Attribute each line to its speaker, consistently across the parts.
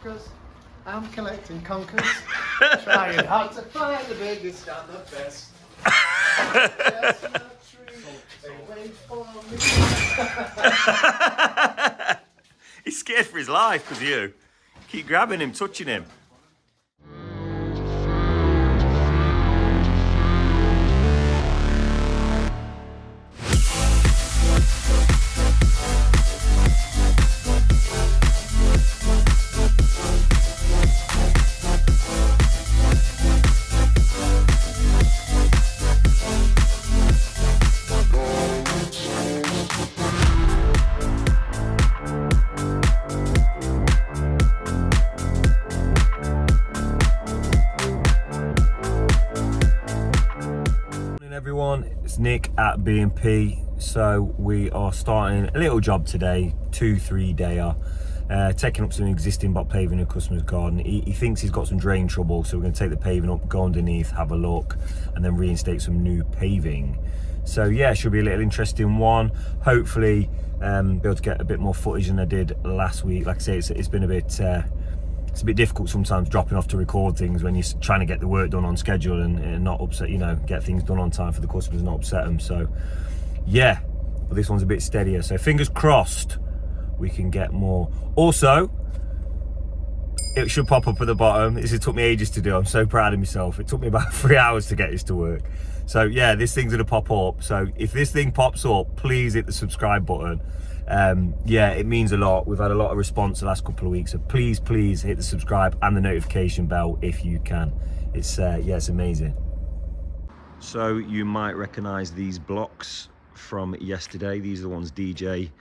Speaker 1: bonkers. I'm collecting conkers. Trying hard to find the biggest and the best. Chestnut tree, they wait for me.
Speaker 2: He's scared for his life because of you. Keep grabbing him, touching him. Everyone, it's Nick at B&P. So we are starting a little job today, 2-3 dayer, taking up some existing block paving in a customer's garden. He thinks he's got some drain trouble, so we're going to take the paving up, go underneath, have a look, and then reinstate some new paving. So yeah, it should be a little interesting one. Hopefully be able to get a bit more footage than I did last week. Like I say, it's been a bit it's a bit difficult sometimes dropping off to record things when you're trying to get the work done on schedule and not upset, you know, get things done on time for the customers and not upset them. So yeah, but this one's a bit steadier. So fingers crossed we can get more. Also, it should pop up at the bottom. This took me ages to do. I'm so proud of myself. It took me about 3 hours to get this to work. So yeah, this thing's gonna pop up. So if this thing pops up, please hit the subscribe button. Yeah, it means a lot. We've had a lot of response the last couple of weeks, so please hit the subscribe and the notification bell if you can. It's yeah, it's amazing. So you might recognize these blocks from yesterday. These are the ones David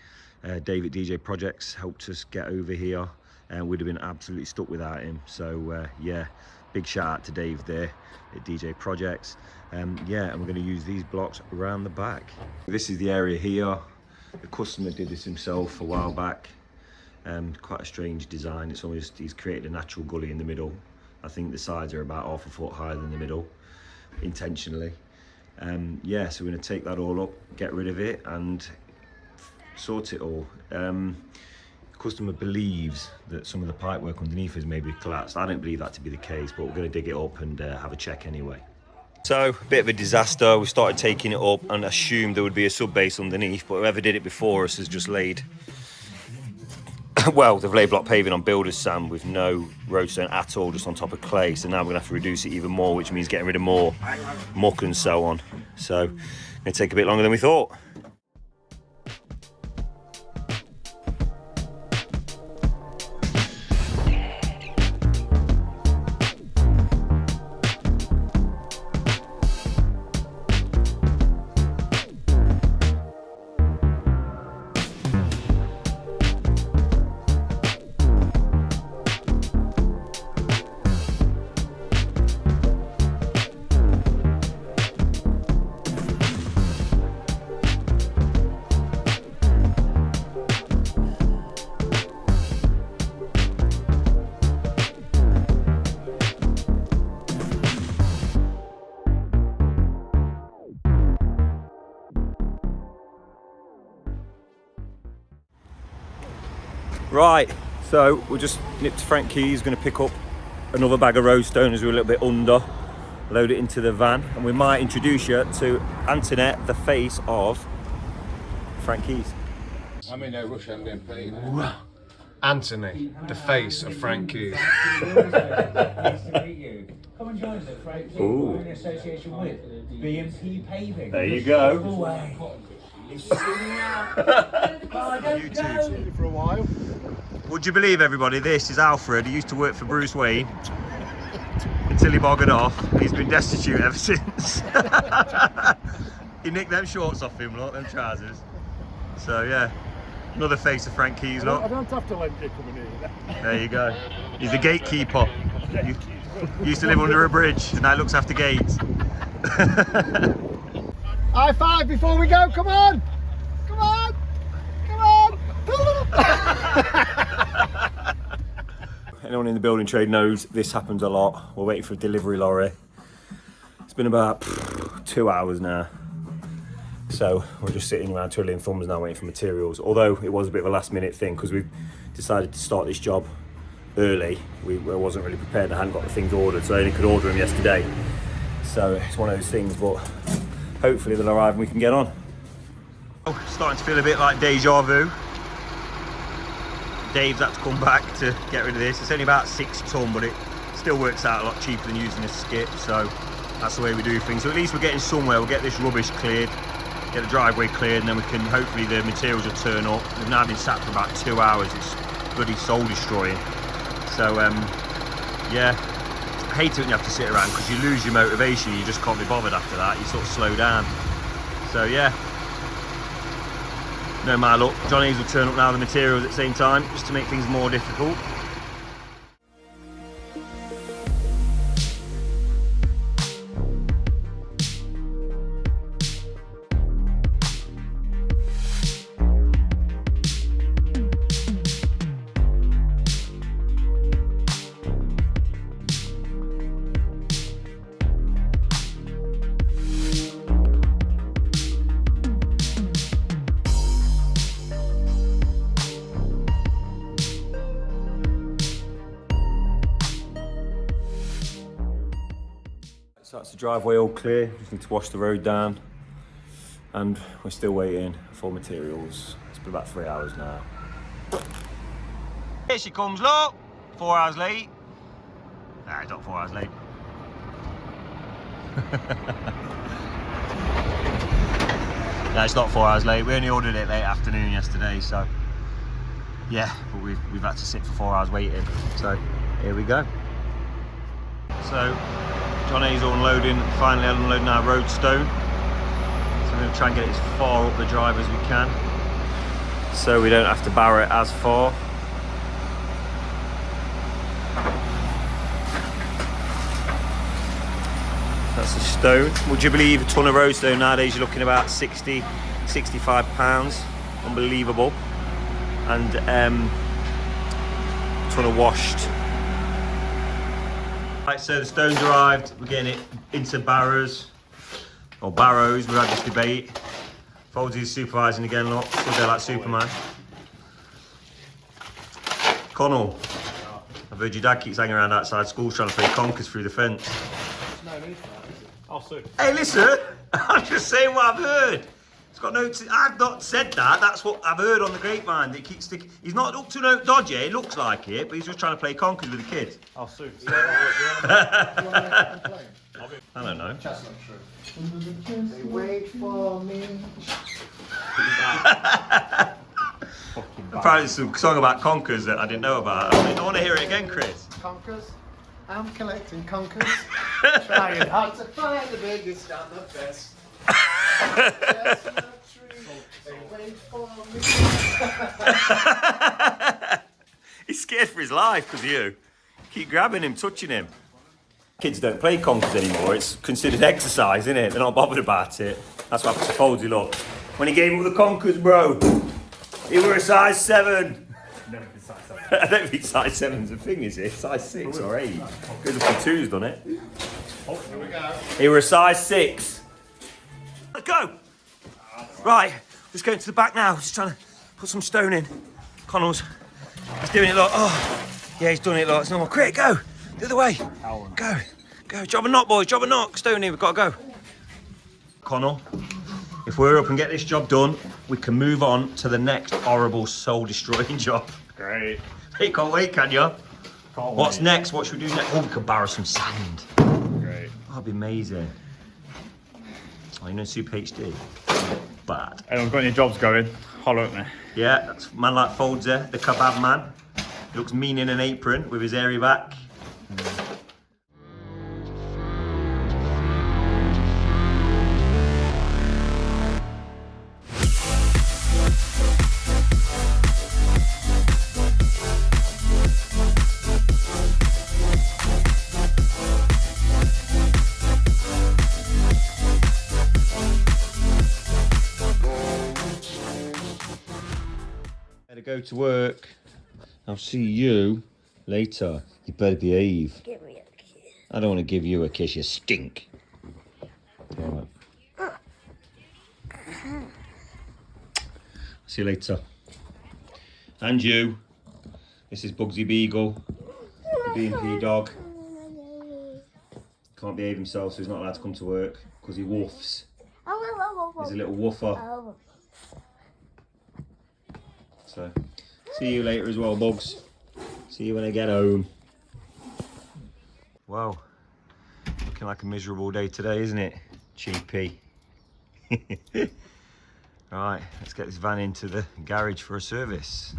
Speaker 2: DJ Projects helped us get over here, and we'd have been absolutely stuck without him. So yeah, big shout out to Dave there at DJ Projects. Yeah, and we're going to use these blocks around the back. This is the area here. The customer did this himself a while back. Quite a strange design. It's almost, he's created a natural gully in the middle. I think the sides are about half a foot higher than the middle, intentionally. Yeah, so we're going to take that all up, get rid of it, and sort it all. The customer believes that some of the pipe work underneath has maybe collapsed. I don't believe that to be the case, but we're going to dig it up and have a check anyway. So, a bit of a disaster. We started taking it up and assumed there would be a sub base underneath, but whoever did it before us has just laid, well, they've laid block paving on builder's sand with no roadstone at all, just on top of clay. So now we're gonna have to reduce it even more, which means getting rid of more muck and so on. So, it'll take a bit longer than we thought. Right, so we'll just nip to Frank Keys, going to pick up another bag of roadstone as we're a little bit under, load it into the van, and we might introduce you to Antoinette, the face of Frank Keys.
Speaker 1: I'm in no rush, I'm being paid. Anthony, the face of Frank Keys.
Speaker 3: Nice to meet you. Come and join us at Frank Keys. We're in association with B&P Paving.
Speaker 2: There you go.
Speaker 1: YouTube for a while.
Speaker 2: Would you believe, everybody, this is Alfred. He used to work for Bruce Wayne until he boggered off. He's been destitute ever since. He nicked them shorts off him, look, them trousers. So yeah, another face of Frank Keys, look.
Speaker 1: I don't have to lend you coming here.
Speaker 2: There you go. He's the gatekeeper. He used to live under a bridge and now looks after gates.
Speaker 1: High five before we go, come on! Come on! Come on!
Speaker 2: Anyone in the building trade knows this happens a lot. We're waiting for a delivery lorry. It's been about 2 hours now. So we're just sitting around twiddling thumbs now waiting for materials. Although it was a bit of a last minute thing because we've decided to start this job early. I wasn't really prepared. I hadn't got the things ordered, so I only could order them yesterday. So it's one of those things, but hopefully they'll arrive and we can get on. Oh, starting to feel a bit like deja vu. Dave's had to come back to get rid of this. It's only about 6 tonne, but it still works out a lot cheaper than using a skip, so that's the way we do things. So at least we're getting somewhere. We'll get this rubbish cleared, get the driveway cleared, and then we can, hopefully the materials will turn up. We've now been sat for about 2 hours. It's bloody soul destroying. So yeah, I hate it when you have to sit around because you lose your motivation. You just can't be bothered after that. You sort of slow down. So yeah, no matter luck, Johnny's will turn up now, the materials at the same time, just to make things more difficult. So that's the driveway all clear, just need to wash the road down, and we're still waiting for materials. It's been about 3 hours now. Here she comes, look! 4 hours late. Nah, it's not 4 hours late. No, it's not 4 hours late. We only ordered it late afternoon yesterday, so yeah, but we've had to sit for 4 hours waiting. So here we go. So John A's unloading, finally unloading our road stone. So we're going to try and get it as far up the drive as we can, so we don't have to barrow it as far. That's the stone. Would you believe a tonne of road stone nowadays you're looking about 60, 65 pounds. Unbelievable. And a tonne of washed. Right, so the stone's arrived, we're getting it into barrows, or barrows, we've had this debate. Foldsy's supervising again, look, still there like Superman. Connell, I've heard your dad keeps hanging around outside school trying to play conkers through the fence.
Speaker 1: No need for that, is it? I'll sue.
Speaker 2: Hey, listen, I'm just saying what I've heard. It's got no, I've not said that, that's what I've heard on the grapevine, that he keeps sticking. He's not up to no dodgy, it looks like it, but he's just trying to play conkers with the kids.
Speaker 1: I'll sue.
Speaker 2: I don't know.
Speaker 1: That's not true. They wait for me.
Speaker 2: Apparently some song about conkers that I didn't know about. I want to hear it again, Chris.
Speaker 1: Conkers. I'm collecting conkers. Trying hard to find the biggest and the best. They wait for me.
Speaker 2: He's scared for his life because of you. Keep grabbing him, touching him. Kids don't play conkers anymore. It's considered exercise, isn't it? They're not bothered about it. That's what happened to Foldsy, look. When he gave up the conkers, bro, he were a size 7.
Speaker 3: Never been size 7.
Speaker 2: I don't think size 7's a thing, is it? Size 6 or 8. Goes up to 2's, doesn't it?
Speaker 1: Oh, here we go.
Speaker 2: He were a size 6. Let's go. Right, just going to the back now. Just trying to put some stone in. Connell's, he's doing it, look. Oh, yeah, he's done it, look. It's normal. Quick, go. The other way. Go. Go. Job a knock, boys. Job a knock. Stone here. We've got to go. Connell, if we're up and get this job done, we can move on to the next horrible soul-destroying job.
Speaker 3: Great.
Speaker 2: Hey, can't wait, can you?
Speaker 3: Can't
Speaker 2: What's
Speaker 3: wait.
Speaker 2: next? What should we do next? Oh, we could borrow some sand.
Speaker 3: Great.
Speaker 2: That'd be amazing. Oh, you know Super HD? Bad.
Speaker 3: Anyone got any jobs going? Holler at me.
Speaker 2: Yeah, that's a man like Foldsy, the kebab man. He looks mean in an apron with his hairy back. Go to work. I'll see you later. You better behave.
Speaker 4: Give me a kiss.
Speaker 2: I don't want to give you a kiss, you stink. All right. See you later. And you. This is Bugsy Beagle. B&P dog. Can't behave himself, so he's not allowed to come to work because he woofs. He's a little woofer. So, see you later as well, Bugs. See you when I get home. Wow, looking like a miserable day today, isn't it? Cheapy. Right, let's get this van into the garage for a service.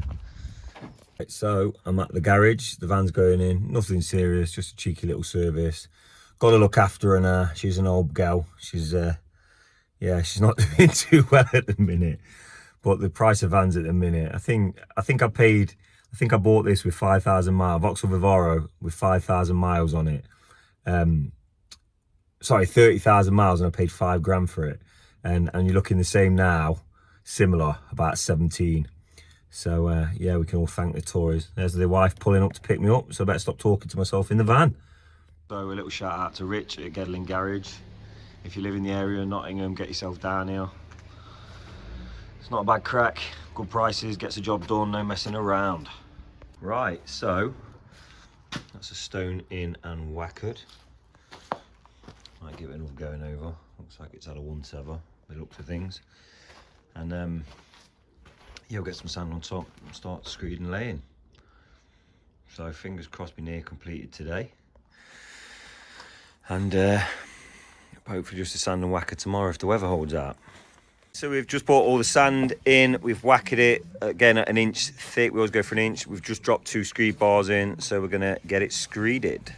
Speaker 2: Right, so I'm at the garage, the van's going in, nothing serious, just a cheeky little service. Got to look after her now, she's an old gal. She's yeah, she's not doing too well at the minute. But the price of vans at the minute, I think I bought this with 5,000 miles, Vauxhall Vivaro with 5,000 miles on it. Sorry, 30,000 miles, and I paid £5 for it. And you're looking the same now, similar, about 17. So yeah, we can all thank the Tories. There's the wife pulling up to pick me up, so I better stop talking to myself in the van. So a little shout out to Rich at Gedling Garage. If you live in the area of Nottingham, get yourself down here. It's not a bad crack, good prices, gets the job done, no messing around. Right, so that's a stone in and whackered. Might give it another going over. Looks like it's had a once ever, by the looks of things. And yeah, we'll get some sand on top and start screeding and laying. So fingers crossed we're near completed today. And hopefully just a sand and whacker tomorrow if the weather holds out. So we've just brought all the sand in, we've whacked it again at 1 inch thick. We always go for 1 inch. We've just dropped 2 screed bars in, so we're gonna get it screeded.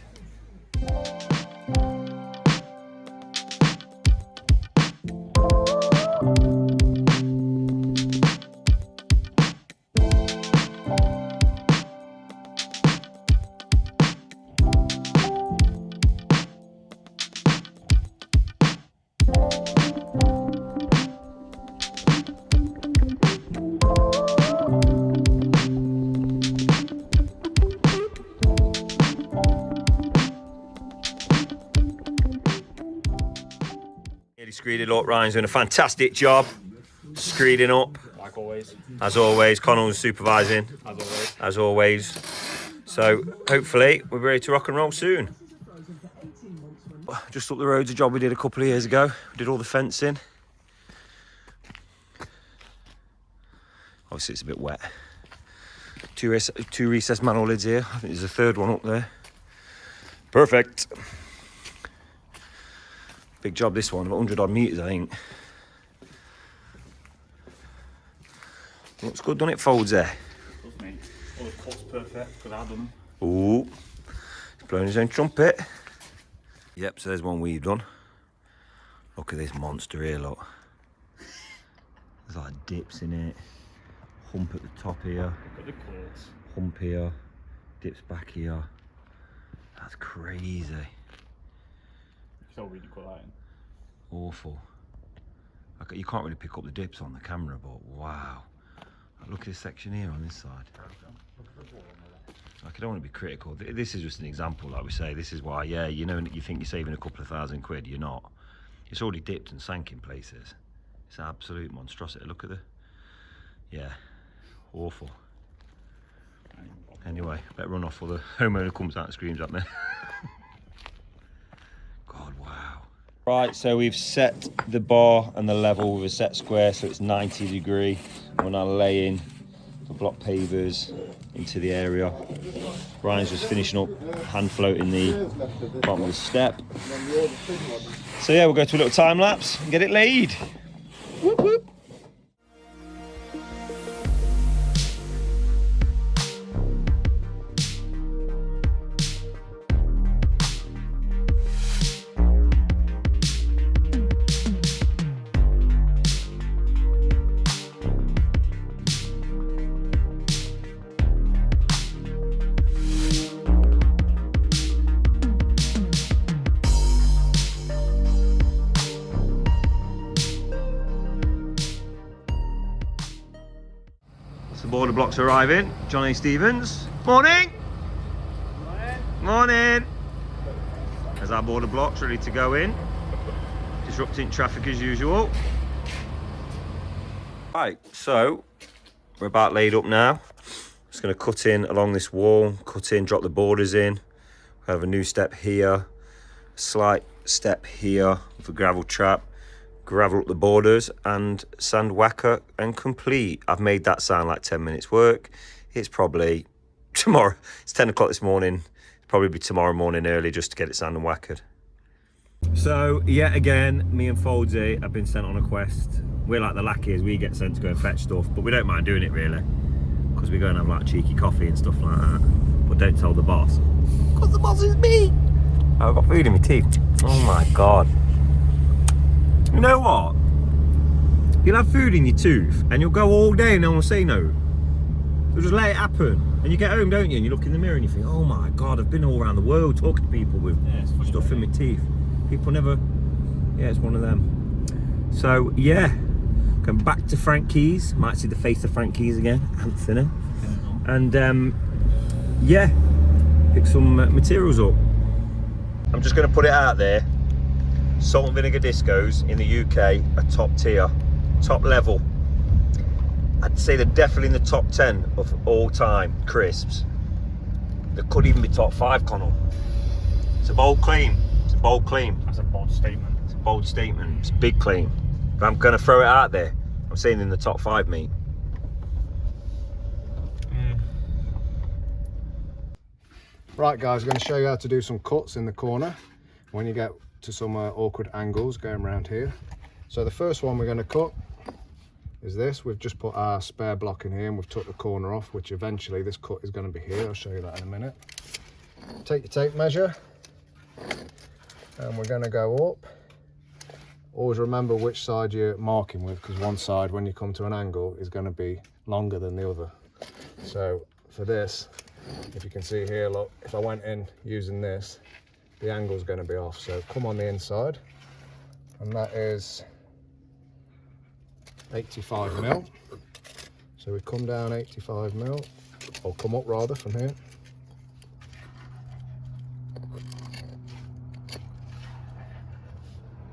Speaker 2: Screeded up, Ryan's doing a fantastic job screeding up.
Speaker 4: Like always.
Speaker 2: As always, Connell's supervising. As always. So hopefully we'll be ready to rock and roll soon. Just up the road's a job we did a couple of years ago. We did all the fencing. Obviously it's a bit wet. Two recessed manhole lids here. I think there's a third one up there. Perfect. Big job this one, 100 odd metres I think. Looks good, doesn't it? Folds there.
Speaker 4: Does me. All the cuts perfect, because I've done them.
Speaker 2: Ooh, he's blowing his own trumpet. Yep, so there's one we've done. Look at this monster here, look. There's like dips in it. Hump at the top here.
Speaker 4: Look at the quilts.
Speaker 2: Hump here. Dips back here. That's crazy.
Speaker 4: So really good lighting.
Speaker 2: Awful. You can't really pick up the dips on the camera, but wow. Look at this section here on this side. Like, I don't want to be critical. This is just an example, like we say. This is why, yeah, you know, you think you're saving a couple of £1,000, you're not. It's already dipped and sank in places. It's an absolute monstrosity. Look at the, yeah, awful. Anyway, better run off before the homeowner comes out and screams at me. God, wow. Right, so we've set the bar and the level with a set square, so it's 90 degree. We're now laying the block pavers into the area. Brian's just finishing up hand floating the bottom of the step. So yeah, we'll go to a little time lapse and get it laid. Whoop whoop. The border blocks arriving. Johnny Stevens. Morning. Morning. Morning. There's our border blocks ready to go in. Disrupting traffic as usual. Right, so we're about laid up now. Just going to cut in along this wall, cut in, drop the borders in. We have a new step here, slight step here with a gravel trap, gravel up the borders, and sand whacker and complete. I've made that sound like 10 minutes work. It's probably tomorrow. It's 10 o'clock this morning. It'll probably be tomorrow morning early just to get it sand and whackered. So yet again, me and Foldsy have been sent on a quest. We're like the lackeys, we get sent to go and fetch stuff, but we don't mind doing it really, because we go and have like cheeky coffee and stuff like that. But don't tell the boss, because the boss is me. I've got food in my teeth. Oh my god. You know what? You'll have food in your tooth and you'll go all day and no one will say no. You'll just let it happen. And you get home, don't you? And you look in the mirror and you think, oh my god, I've been all around the world talking to people with stuff in my teeth. People never, yeah, it's one of them. So yeah, going back to Frankie's. Might see the face of Frankie's again, Anthony. And yeah, pick some materials up. I'm just going to put it out there. Salt and vinegar discos in the UK are top tier, top level. I'd say they're definitely in the top 10 of all time crisps. They could even be top 5, Connell. It's a bold claim. It's a bold claim.
Speaker 4: That's a bold statement.
Speaker 2: It's a bold statement. It's a big claim. But I'm going to throw it out there. I'm saying in the top 5, mate.
Speaker 1: Right guys, I'm going to show you how to do some cuts in the corner when you get to some awkward angles going around here. So the first one we're going to cut is this. We've just put our spare block in here and we've took the corner off, which eventually this cut is going to be here. I'll show you that in a minute. Take your tape measure and we're going to go up. Always remember which side you're marking with, because one side when you come to an angle is going to be longer than the other. So for this, if you can see here, look, if I went in using this, the angle's going to be off. So come on the inside, and that is 85 mil. So we come down 85 mil, or come up rather from here.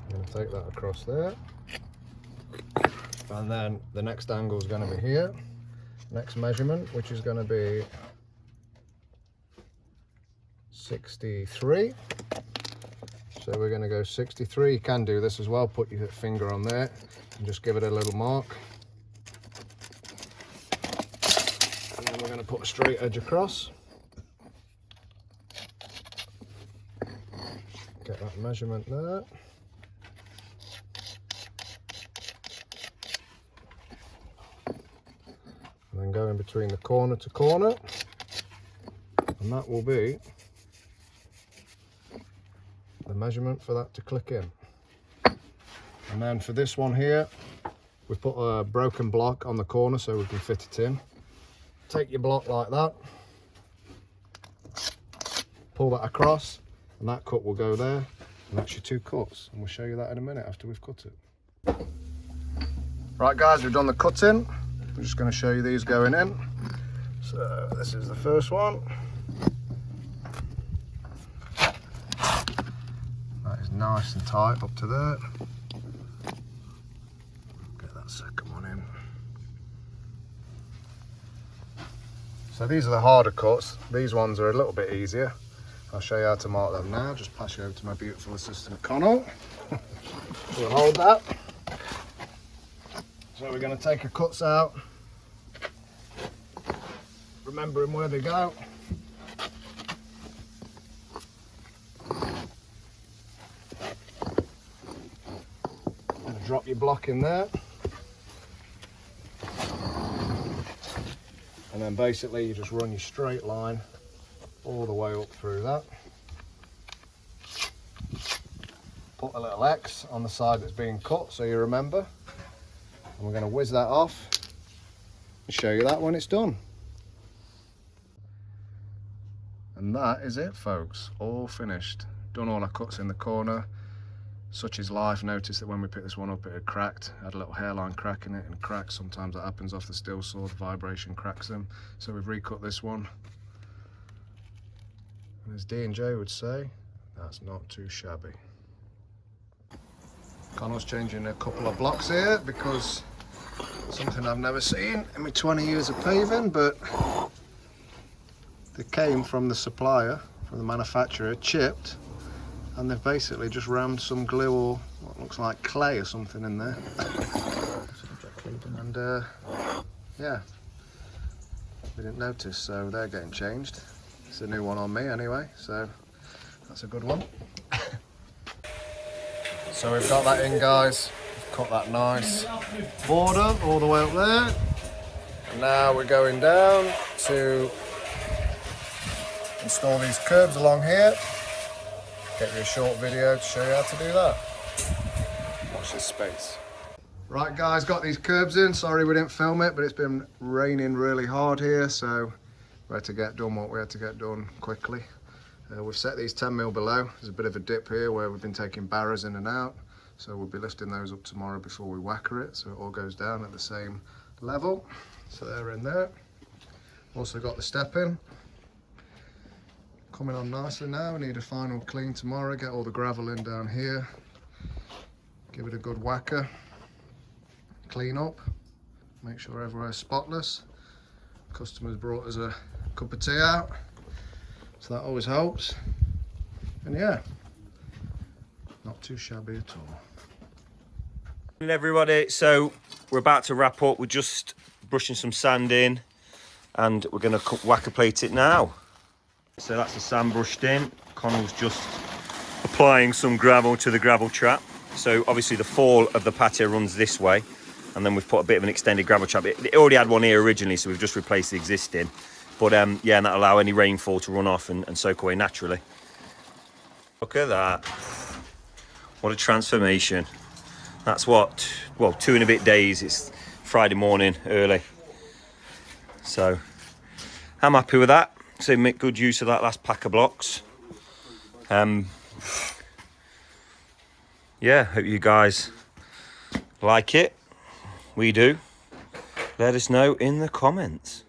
Speaker 1: I'm going to take that across there, and then the next angle is going to be here. Next measurement, which is going to be 63. So we're going to go 63. You can do this as well, put your finger on there and just give it a little mark, and then we're going to put a straight edge across. Get that measurement there. And then go in between the corner to corner, and that will be the measurement for that to click in. And then for this one here, we've put a broken block on the corner so we can fit it in. Take your block like that, pull that across, and that cut will go there, and that's your 2 cuts, and we'll show you that in a minute after we've cut it. Right guys, we've done the cutting. I'm just going to show you these going in. So this is the first one. Nice and tight up to there. Get that second one in. So these are the harder cuts. These ones are a little bit easier. I'll show you how to mark them now. Just pass you over to my beautiful assistant Connell. We'll hold that. So we're going to take our cuts out, remembering where they go. Drop your block in there, and then basically you just run your straight line all the way up through that. Put a little X on the side that's being cut so you remember, and we're going to whiz that off and show you that when it's done. And that is it folks, all finished. Done all our cuts in the corner. Such is life. Notice that when we picked this one up it had cracked, had a little hairline crack in it, and cracks, sometimes that happens off the steel saw, the vibration cracks them. So we've recut this one, and as D&J would say, that's not too shabby. Connell's changing a couple of blocks here because something I've never seen in my 20 years of paving, but They came from the supplier, from the manufacturer, chipped, and they've basically just rammed some glue or what looks like clay or something in there. And yeah, we didn't notice, so they're getting changed. It's a new one on me anyway, so that's a good one. So we've got that in, guys. We've cut that nice border all the way up there. And now we're going down to install these curbs along here. Get you a short video to show you how to do that. Watch this space. Right guys, got these curbs in. Sorry we didn't film it, but it's been raining really hard here, so we had to get done what we had to get done quickly. We've set these 10mm below. There's a bit of a dip here where we've been taking barrows in and out, so we'll be lifting those up tomorrow before we whacker it, so it all goes down at the same level. So they're in there. Also got the step in. Coming on nicely now. We need a final clean tomorrow, get all the gravel in down here, give it a good whacker, clean up, make sure everywhere's spotless. Customers brought us a cup of tea out, so that always helps. And yeah, not too shabby at all.
Speaker 2: Hey everybody, so we're about to wrap up. We're just brushing some sand in and we're going to whacker plate it now. So that's the sand brushed in. Connell's just applying some gravel to the gravel trap. So obviously the fall of the patio runs this way, and then we've put a bit of an extended gravel trap. It already had one here originally, so we've just replaced the existing. But yeah, and that'll allow any rainfall to run off and soak away naturally. Look at that. What a transformation. That's what, well, 2 and a bit days. It's Friday morning early. So I'm happy with that. So make good use of that last pack of blocks. Yeah, hope you guys like it. We do. Let us know in the comments.